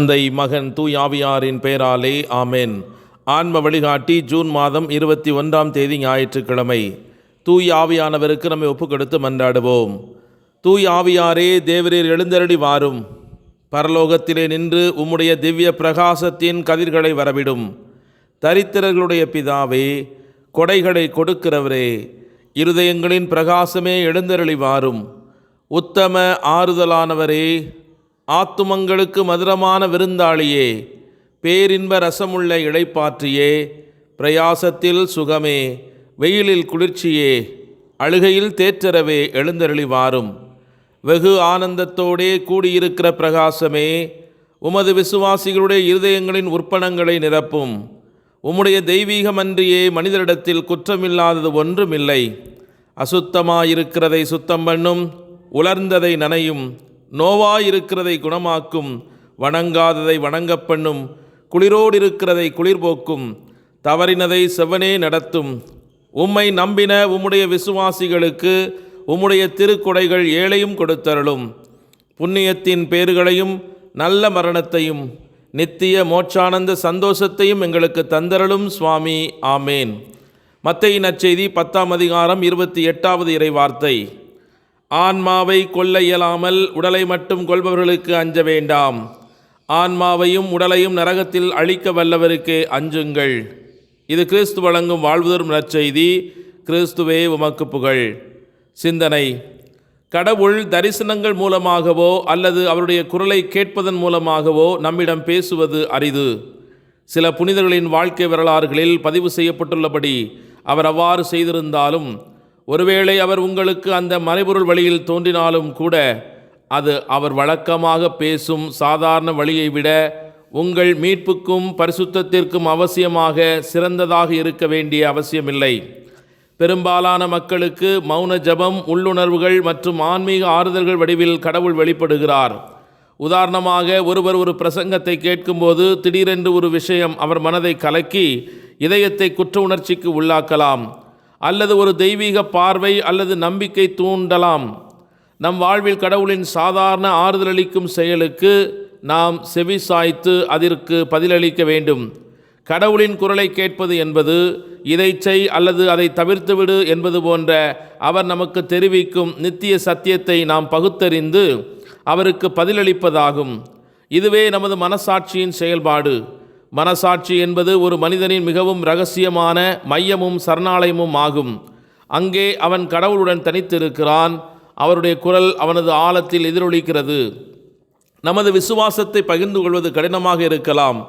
தந்தை, மகன், தூய் ஆவியாரின் பெயராலே ஆமென். ஆன்ம வழிகாட்டி ஜூன் மாதம் 21 ஞாயிற்றுக்கிழமை. தூய் ஆவியானவருக்கு நம்மை ஒப்புக்கொடுத்து மன்றாடுவோம். தூய் ஆவியாரே, தேவரீர் எழுந்தருளி வாரும். பரலோகத்திலே நின்று உம்முடைய திவ்ய பிரகாசத்தின் கதிர்களை வரவிடும். தரித்திரர்களுடைய பிதாவே, கொடைகளை கொடுக்கிறவரே, இருதயங்களின் பிரகாசமே எழுந்தருளி வாரும். உத்தம ஆறுதலானவரே, ஆத்துமங்களுக்கு மதுரமான விருந்தாளியே, பேரின்ப ரசமுள்ள இளைப்பாற்றியே, பிரயாசத்தில் சுகமே, வெயிலில் குளிர்ச்சியே, அழுகையில் தேற்றரவே எழுந்தருளி வாரும். வெகு ஆனந்தத்தோடே கூடியிருக்கிற பிரகாசமே, உமது விசுவாசிகளுடைய இருதயங்களின் உற்பணங்களை நிரப்பும். உம்முடைய தெய்வீகமன்றியே மனிதரிடத்தில் குற்றமில்லாதது ஒன்றுமில்லை. அசுத்தமாயிருக்கிறதை சுத்தம் பண்ணும், உலர்ந்ததை நனையும், நோவாயிருக்கிறதை குணமாக்கும், வணங்காததை வணங்கப் பண்ணும், குளிரோடு இருக்கிறதை குளிர்போக்கும், தவறினதை செவ்வனே நடத்தும். உம்மை நம்பின உம்முடைய விசுவாசிகளுக்கு உம்முடைய திருக்கொடைகள் ஏழையும் கொடுத்தருளும். புண்ணியத்தின் பேறுகளையும் நல்ல மரணத்தையும் நித்திய மோட்சானந்த சந்தோஷத்தையும் எங்களுக்கு தந்தருளும் சுவாமி. ஆமேன். மத்தேயு நற்செய்தி 10 இறைவார்த்தை. ஆன்மாவை கொல்ல இயலாமல் உடலை மட்டும் கொள்பவர்களுக்கு அஞ்ச வேண்டாம். ஆன்மாவையும் உடலையும் நரகத்தில் அழிக்க வல்லவருக்கே அஞ்சுங்கள். இது கிறிஸ்து வழங்கும் வாழ்வுதரும் நற்செய்தி. கிறிஸ்துவே உமக்கு புகழ். சிந்தனை: கடவுள் தரிசனங்கள் மூலமாகவோ அல்லது அவருடைய குரலை கேட்பதன் மூலமாகவோ நம்மிடம் பேசுவது அரிது. சில புனிதர்களின் வாழ்க்கை வரலாறுகளில் பதிவு செய்யப்பட்டுள்ளபடி அவர் அவ்வாறு செய்திருந்தாலும், ஒருவேளை அவர் உங்களுக்கு அந்த மறைபொருள் வழியில் தோன்றினாலும் கூட அது அவர் வழக்கமாக பேசும் சாதாரண வழியை விட உங்கள் மீட்புக்கும் பரிசுத்தத்திற்கும் அவசியமாக சிறந்ததாக இருக்க வேண்டிய அவசியமில்லை. பெரும்பாலான மக்களுக்கு மௌன ஜபம், உள்ளுணர்வுகள் மற்றும் ஆன்மீக ஆறுதல்கள் வடிவில் கடவுள் வெளிப்படுகிறார். உதாரணமாக, ஒருவர் ஒரு பிரசங்கத்தை கேட்கும்போது திடீரென்று ஒரு விஷயம் அவர் மனதை கலக்கி இதயத்தை குற்ற உணர்ச்சிக்கு உள்ளாக்கலாம். அல்லது ஒரு தெய்வீக பார்வை அல்லது நம்பிக்கை தூண்டலாம். நம் வாழ்வில் கடவுளின் சாதாரண ஆறுதலளிக்கும் செயலுக்கு நாம் செவி சாய்த்து அதற்கு பதிலளிக்க வேண்டும். கடவுளின் குரலை கேட்பது என்பது இதை செய் அல்லது அதை தவிர்த்துவிடு என்பது போன்ற அவர் நமக்கு தெரிவிக்கும் நித்திய சத்தியத்தை நாம் பகுத்தறிந்து அவருக்கு பதிலளிப்பதாகும். இதுவே நமது மனசாட்சியின் செயல்பாடு. மனசாட்சி என்பது ஒரு மனிதனின் மிகவும் இரகசியமான மையமும் சரணாலயமும் ஆகும். அங்கே அவன் கடவுளுடன் தனித்திருக்கிறான். அவருடைய குரல் அவனது ஆழத்தில் எதிரொலிக்கிறது. நமது விசுவாசத்தை பகிர்ந்து கொள்வது கடினமாக இருக்கலாம்.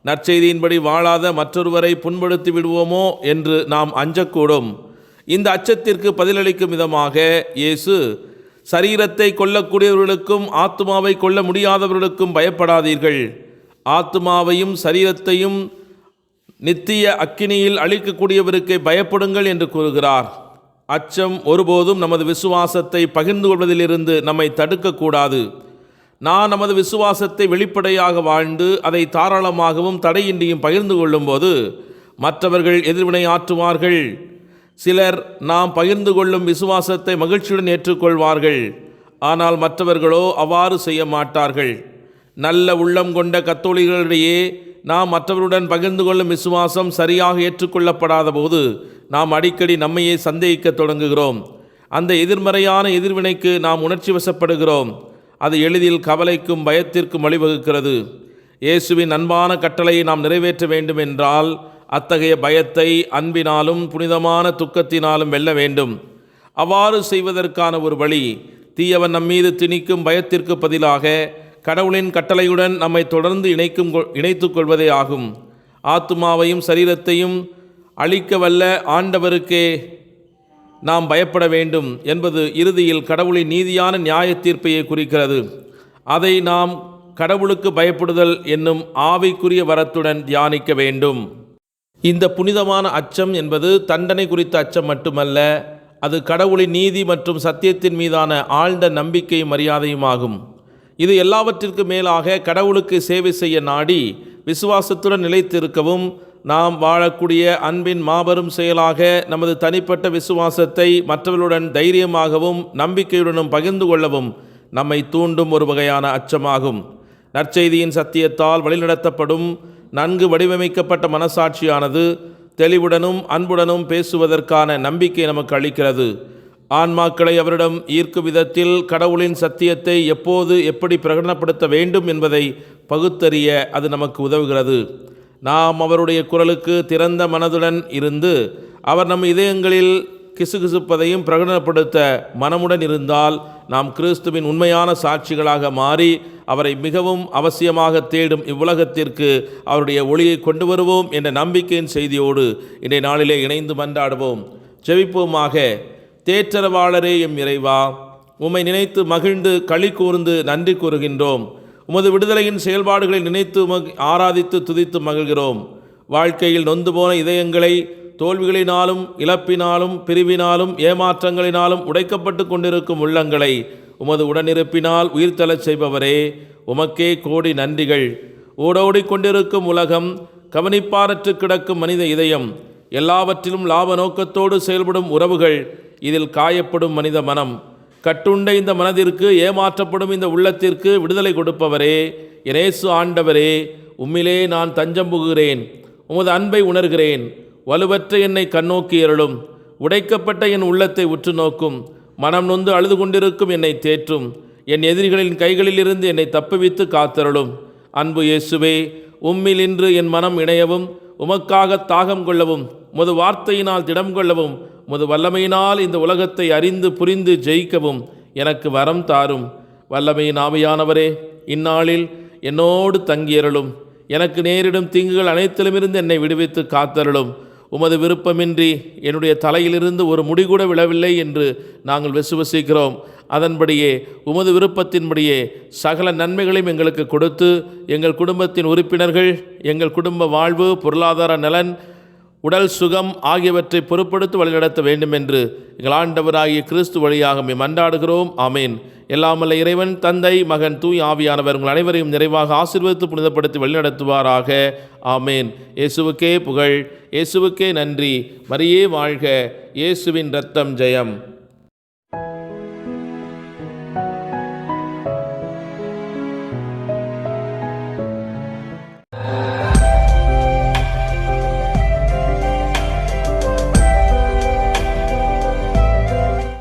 நற்செய்தியின்படி வாழாத மற்றொருவரை புண்படுத்தி விடுவோமோ என்று நாம் அஞ்சக்கூடும். இந்த அச்சத்திற்கு பதிலளிக்கும் விதமாக இயேசு, சரீரத்தை கொல்லக்கூடியவர்களுக்கும் ஆத்துமாவை கொல்ல முடியாதவர்களுக்கும் பயப்படாதீர்கள், ஆத்துமாவையும் சரீரத்தையும் நித்திய அக்கினியில் அழிக்கக்கூடியவருக்கு பயப்படுங்கள் என்று கூறுகிறார். அச்சம் ஒருபோதும் நமது விசுவாசத்தை பகிர்ந்து கொள்வதிலிருந்து நம்மை தடுக்கக்கூடாது. நான் நமது விசுவாசத்தை வெளிப்படையாக வாழ்ந்து அதை தாராளமாகவும் தடையின்றியும் பகிர்ந்து கொள்ளும்போது மற்றவர்கள் எதிர்வினை ஆற்றுவார்கள். சிலர் நாம் பகிர்ந்து கொள்ளும் விசுவாசத்தை மகிழ்ச்சியுடன் ஏற்றுக்கொள்வார்கள். ஆனால் மற்றவர்களோ அவ்வாறு செய்ய மாட்டார்கள். நல்ல உள்ளம் கொண்ட கத்தோலிகளிடையே நாம் மற்றவருடன் பகிர்ந்து கொள்ளும் விசுவாசம் சரியாக ஏற்றுக்கொள்ளப்படாத போது நாம் அடிக்கடி நம்மையே சந்தேகிக்க தொடங்குகிறோம். அந்த எதிர்மறையான எதிர்வினைக்கு நாம் உணர்ச்சி வசப்படுகிறோம். அது எளிதில் கவலைக்கும் பயத்திற்கும் வழிவகுக்கிறது. இயேசுவின் அன்பான கட்டளையை நாம் நிறைவேற்ற வேண்டும் என்றால் அத்தகைய பயத்தை அன்பினாலும் புனிதமான துக்கத்தினாலும் வெல்ல வேண்டும். அவ்வாறு செய்வதற்கான ஒரு வழி, தீயவன் நம்மீது திணிக்கும் பயத்திற்கு பதிலாக கடவுளின் கட்டளையுடன் நம்மை தொடர்ந்து இணைத்து கொள்வதே ஆகும். ஆத்துமாவையும் சரீரத்தையும் அழிக்க வல்ல ஆண்டவருக்கே நாம் பயப்பட வேண்டும் என்பது இறுதியில் கடவுளின் நீதியான நியாய தீர்ப்பையை குறிக்கிறது. அதை நாம் கடவுளுக்கு பயப்படுதல் என்னும் ஆவிக்குரிய வரத்துடன் தியானிக்க வேண்டும். இந்த புனிதமான அச்சம் என்பது தண்டனை குறித்த அச்சம் மட்டுமல்ல, அது கடவுளின் நீதி மற்றும் சத்தியத்தின் மீதான ஆழ்ந்த நம்பிக்கை மரியாதையும் ஆகும். இது எல்லாவற்றிற்கும் மேலாக கடவுளுக்கு சேவை செய்ய நாடி விசுவாசத்துடன் நிலைத்திருக்கவும், நாம் வாழக்கூடிய அன்பின் மாபெரும் செயலாக நமது தனிப்பட்ட விசுவாசத்தை மற்றவர்களுடன் தைரியமாகவும் நம்பிக்கையுடனும் பகிர்ந்து கொள்ளவும் நம்மை தூண்டும் ஒரு வகையான அச்சமாகும். நற்செய்தியின் சத்தியத்தால் வழிநடத்தப்படும் நன்கு வடிவமைக்கப்பட்ட மனசாட்சியானது தெளிவுடனும் அன்புடனும் பேசுவதற்கான நம்பிக்கை நமக்கு அளிக்கிறது. ஆன்மாக்களை அவரிடம் ஈர்க்கும் விதத்தில் கடவுளின் சத்தியத்தை எப்போது எப்படி பிரகடனப்படுத்த வேண்டும் என்பதை பகுத்தறிய அது நமக்கு உதவுகிறது. நாம் அவருடைய குரலுக்கு திறந்த மனதுடன் இருந்து அவர் நம் இதயங்களில் கிசுகிசுப்பதையும் பிரகடனப்படுத்த மனமுடன் இருந்தால் நாம் கிறிஸ்துவின் உண்மையான சாட்சிகளாக மாறி அவரை மிகவும் அவசியமாக தேடும் இவ்வுலகத்திற்கு அவருடைய ஒளியை கொண்டு வருவோம் என்ற நம்பிக்கையின் செய்தியோடு இன்றைய நாளிலே இணைந்து மன்றாடுவோம். ஜெபிப்போமாக. தேற்றரவாளரே எம் இறைவா, உம்மை நினைத்து மகிழ்ந்து களி கூர்ந்து நன்றி கூறுகின்றோம். உமது விடுதலையின் செயல்பாடுகளை நினைத்து ஆராதித்து துதித்து மகிழ்கிறோம். வாழ்க்கையில் நொந்து போன இதயங்களை தோல்விகளினாலும் இழப்பினாலும் பிரிவினாலும் ஏமாற்றங்களினாலும் உடைக்கப்பட்டு கொண்டிருக்கும் உள்ளங்களை உமது உடனிருப்பினால் உயிர்த்தெழச் செய்பவரே, உமக்கே கோடி நன்றிகள். ஓடோடி கொண்டிருக்கும் உலகம், கவனிப்பாரற்று கிடக்கும் மனித இதயம், எல்லாவற்றிலும் லாப நோக்கத்தோடு செயல்படும் உறவுகள், இதில் காயப்படும் மனித மனம், கட்டுண்ட இந்த மனதிற்கு, ஏமாற்றப்படும் இந்த உள்ளத்திற்கு விடுதலை கொடுப்பவரே, இயேசு ஆண்டவரே, உம்மிலே நான் தஞ்சம் புகுகிறேன். உமது அன்பை உணர்கிறேன். வலுவற்ற என்னை கண்ணோக்கி அருளும். உடைக்கப்பட்ட என் உள்ளத்தை உற்று நோக்கும். மனம் நொந்து அழுது கொண்டிருக்கும் என்னை தேற்றும். என் எதிரிகளின் கைகளிலிருந்து என்னை தப்புவித்து காத்தருளும். அன்பு இயேசுவே, உம்மில் இன்று என் மனம் இணையவும், உமக்காக தாகம் கொள்ளவும், உமது வார்த்தையினால் திடம் கொள்ளவும், உமது வல்லமையினால் இந்த உலகத்தை அறிந்து புரிந்து ஜெயிக்கவும் எனக்கு வரம் தாரும். வல்லமையின் ஆவியானவரே, இந்நாளில் என்னோடு தங்கியருளும். எனக்கு நேரிடும் தீங்குகள் அனைத்திலுமிருந்து என்னை விடுவித்து காத்தருளும். உமது விருப்பமின்றி என்னுடைய தலையிலிருந்து ஒரு முடிகூட விழவில்லை என்று நாங்கள் விசுவசிக்கிறோம். அதன்படியே உமது விருப்பத்தின்படியே சகல நன்மைகளையும் எங்களுக்கு கொடுத்து எங்கள் குடும்பத்தின் உறுப்பினர்கள், எங்கள் குடும்ப வாழ்வு, பொருளாதார நலன், உடல் சுகம் ஆகியவற்றை பொறுப்படுத்தி வழிநடத்த வேண்டும் என்று எங்கள் ஆண்டவராகிய கிறிஸ்து வழியாக மன்றாடுகிறோம். ஆமேன். எல்லாமல்ல இறைவன், தந்தை, மகன், தூய் ஆவியானவர் உங்கள் அனைவரையும் நிறைவாக ஆசீர்வதித்து புனிதப்படுத்தி வழிநடத்துவாராக. ஆமேன். இயேசுவுக்கே புகழ், இயேசுவுக்கே நன்றி. மரியே வாழ்க. இயேசுவின் இரத்தம் ஜெயம்.